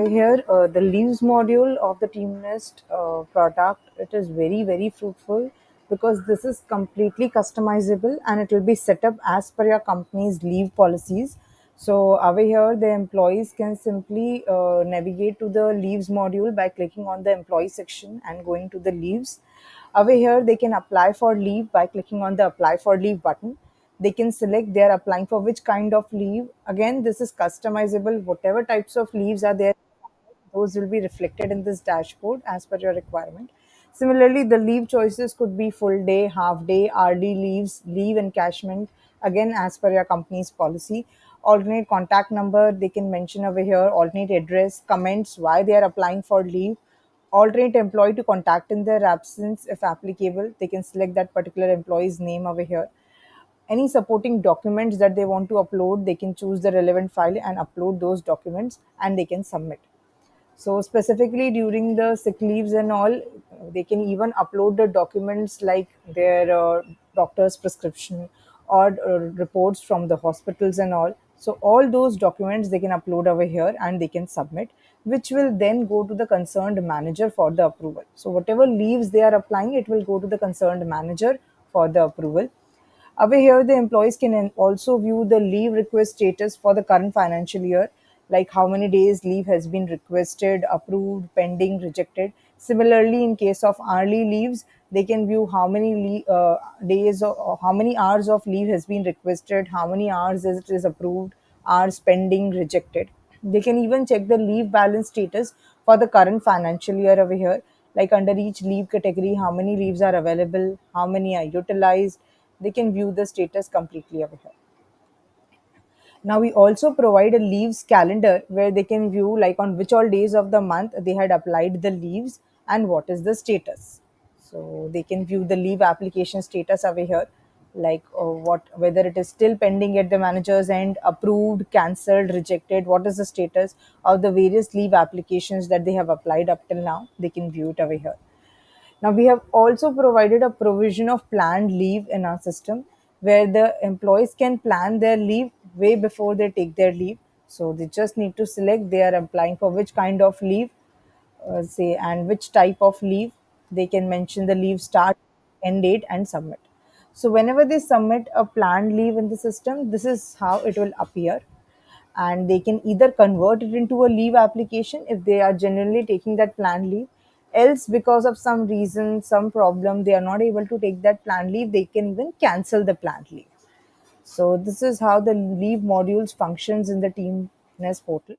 Here, the leaves module of the TeamNest product, it is very, very fruitful because this is completely customizable and it will be set up as per your company's leave policies. So over here, the employees can simply navigate to the leaves module by clicking on the employee section and going to the leaves. Over here, they can apply for leave by clicking on the apply for leave button. They can select they are applying for which kind of leave. Again, this is customizable. Whatever types of leaves are there, those will be reflected in this dashboard as per your requirement. Similarly, the leave choices could be full day, half day, RD leaves, leave encashment, again as per your company's policy. Alternate contact number, they can mention over here, alternate address, comments why they are applying for leave, alternate employee to contact in their absence if applicable. They can select that particular employee's name over here. Any supporting documents that they want to upload, they can choose the relevant file and upload those documents and they can submit. So specifically during the sick leaves and all, they can even upload the documents like their doctor's prescription or reports from the hospitals and all. So all those documents they can upload over here and they can submit, which will then go to the concerned manager for the approval. So whatever leaves they are applying, it will go to the concerned manager for the approval. Over here, the employees can also view the leave request status for the current financial year, like how many days leave has been requested, approved, pending, rejected. Similarly, in case of early leaves, they can view how many days or how many hours of leave has been requested, how many hours it is approved, hours pending, rejected. They can even check the leave balance status for the current financial year over here, like under each leave category, how many leaves are available, how many are utilized. They can view the status completely over here. Now we also provide a leaves calendar where they can view like on which all days of the month they had applied the leaves and what is the status. So they can view the leave application status over here, like what whether it is still pending at the manager's end, approved, cancelled, rejected, what is the status of the various leave applications that they have applied up till now. They can view it over here. Now, we have also provided a provision of planned leave in our system where the employees can plan their leave way before they take their leave. So, they just need to select they are applying for which kind of leave, say, and which type of leave. They can mention the leave start, end date, and submit. So, whenever they submit a planned leave in the system, this is how it will appear, and they can either convert it into a leave application if they are genuinely taking that planned leave, else because of some reason, some problem, they are not able to take that planned leave, they can even cancel the planned leave. So this is how the leave modules functions in the TeamNest portal.